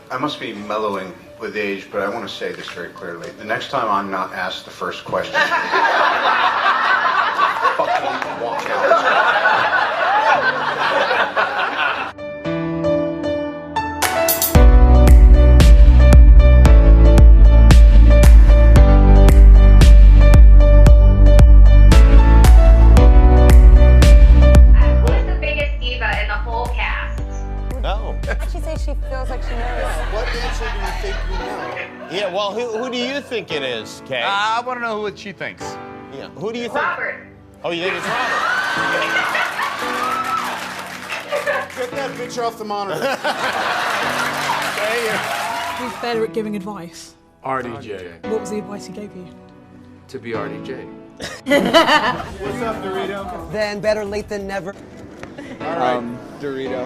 I must be mellowing with age, but I want to say this very clearly. The next time I'm not asked the first question, fucking walk out. She feels like she knows. What answer do you think you know? Yeah, well, who do you think it is, Kay? I want to know what she thinks. Yeah, who do you think? Robert. Oh, you think it's Robert? Get that bitch off the monitor. Who's better at giving advice? RDJ. What was the advice he gave you? To be RDJ. What's up, Dorito? Then better late than never. All right, Dorito.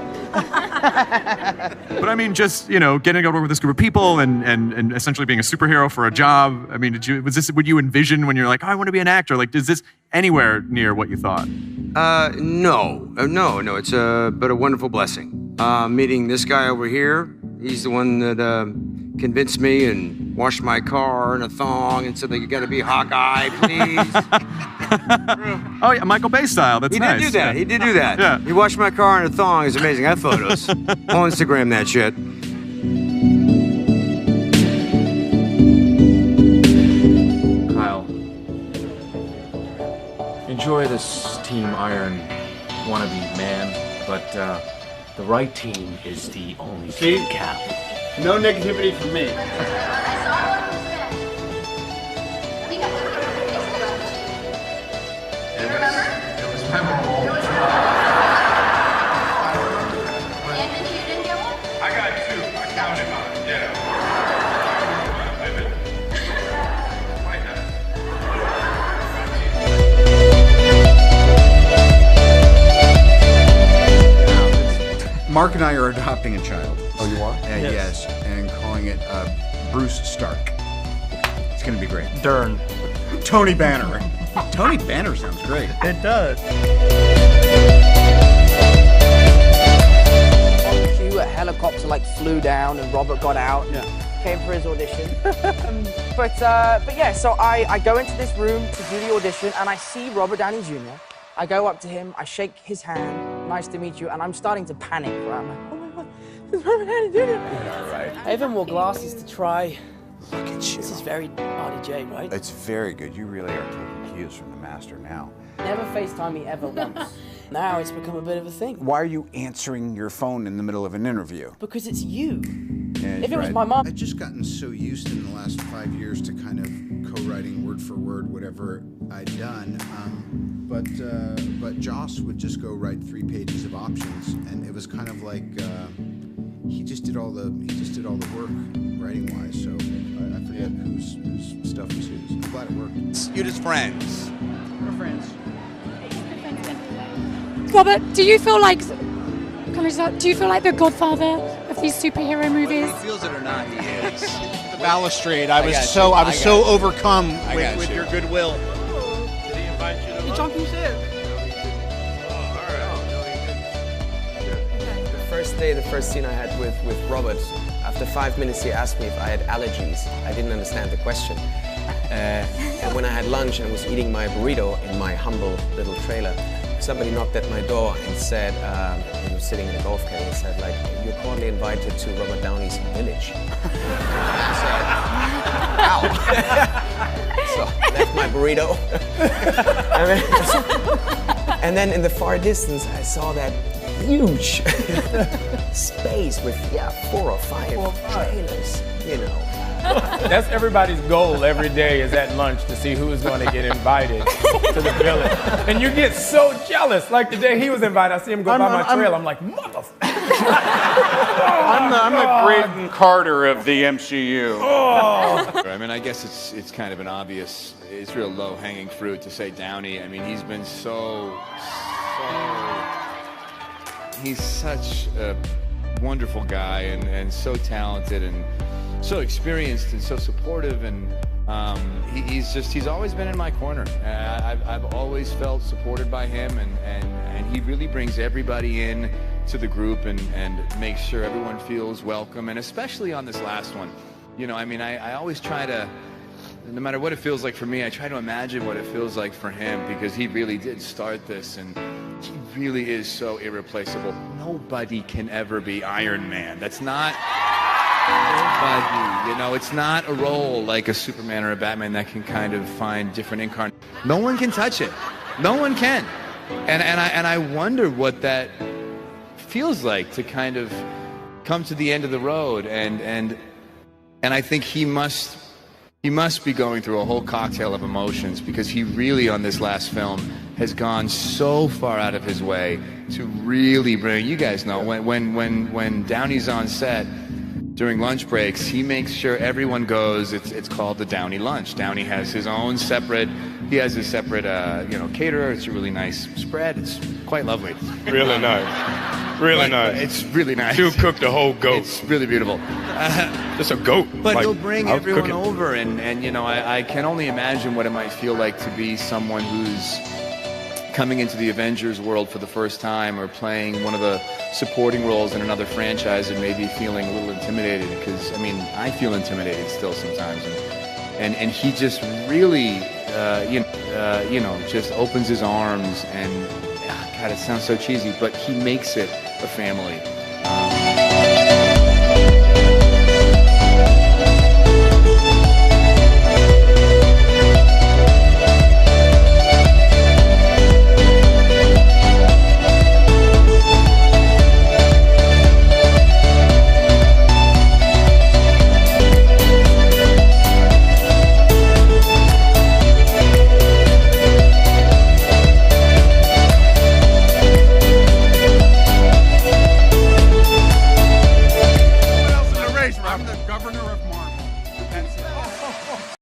But I mean, just, you know, getting to work with this group of people and essentially being a superhero for a job. I mean, would you envision when you're like, oh, I want to be an actor? Like, is this anywhere near what you thought? No. It's but a wonderful blessing. Meeting this guy over here, he's the one that convinced me and washed my car in a thong and said that you got to be Hawkeye, please. Oh yeah, Michael Bay style. That's nice. He did do that. Yeah. He did do that. Yeah. He washed my car in a thong. It's amazing. I have photos. I'll Instagram that shit. Kyle, enjoy this Team Iron wannabe man, but the right team is the only team, Cap. No negativity from me. Mark and I are adopting a child. Oh, you are? Yes, and calling it Bruce Stark. It's going to be great. Dern. Tony Banner. Tony Banner sounds great. It does. A helicopter flew down and Robert got out and came for his audition. but yeah, so I go into this room to do the audition and I see Robert Downey Jr. I go up to him, I shake his hand, nice to meet you, and I'm starting to panic. Right? I'm like, oh my God, it's Robert Downey Jr. Yeah, right. I even wore glasses to try. Look at you. This is very RDJ, right? It's very good. You really are taking cues from the master now. Never FaceTime me ever once. Now it's become a bit of a thing. Why are you answering your phone in the middle of an interview? Because it's you. Yeah, If it was my mom. I've just gotten so used in the last 5 years to kind of co-writing word for word whatever I'd done. But Joss would just go write 3 pages of options, and it was kind of like he just did all the work writing wise. So I forget whose stuff was whose. I'm glad it worked. You're just friends. We're friends. Robert, do you feel like the godfather of these superhero movies? Whether he feels it or not, he is. The balustrade. I was got so you. overcome got with you. your goodwill. Did he invite you to? The jumping ship. The first scene I had with Robert, after 5 minutes he asked me if I had allergies. I didn't understand the question. And when I had lunch and was eating my burrito in my humble little trailer, somebody knocked at my door and said, he was sitting in a golf cart and said, like, you're cordially invited to Robert Downey's village. I said, wow. So I left my burrito. And then in the far distance, I saw that huge space with 4 or 5 trailers, you know. That's everybody's goal every day is at lunch to see who's going to get invited to the village. And you get so jealous. Like the day he was invited, I see him go by my trail. I'm like, motherfucker. I'm the Graydon Carter of the MCU. Oh. I mean, I guess it's kind of an obvious, it's real low-hanging fruit to say Downey. I mean, he's been he's such a wonderful guy and so talented and so experienced and so supportive, and he's always been in my corner. I've always felt supported by him, and he really brings everybody in to the group and make sure everyone feels welcome, and especially on this last one. You know, I mean, I always try to, no matter what it feels like for me, I try to imagine what it feels like for him, because he really did start this, and he really is so irreplaceable. Nobody can ever be Iron Man. That's not nobody. You know, it's not a role like a Superman or a Batman that can kind of find different incarnations. No one can touch it. No one can. And I wonder what that feels like, to kind of come to the end of the road, and I think he must be going through a whole cocktail of emotions, because he really, on this last film, has gone so far out of his way to really bring, you guys know, when Downey's on set during lunch breaks, he makes sure everyone goes. It's called the Downey lunch. Downey has his own separate, caterer. It's a really nice spread. It's quite lovely. Really nice. Really nice. It's really nice. You cooked a whole goat. It's really beautiful. Just a goat. But like, he'll bring everyone over, and you know, I can only imagine what it might feel like to be someone who's coming into the Avengers world for the first time, or playing one of the supporting roles in another franchise, and maybe feeling a little intimidated, because, I mean, I feel intimidated still sometimes. And he just really, just opens his arms, and, God, it sounds so cheesy, but he makes it a family. I'm the governor of Marvel.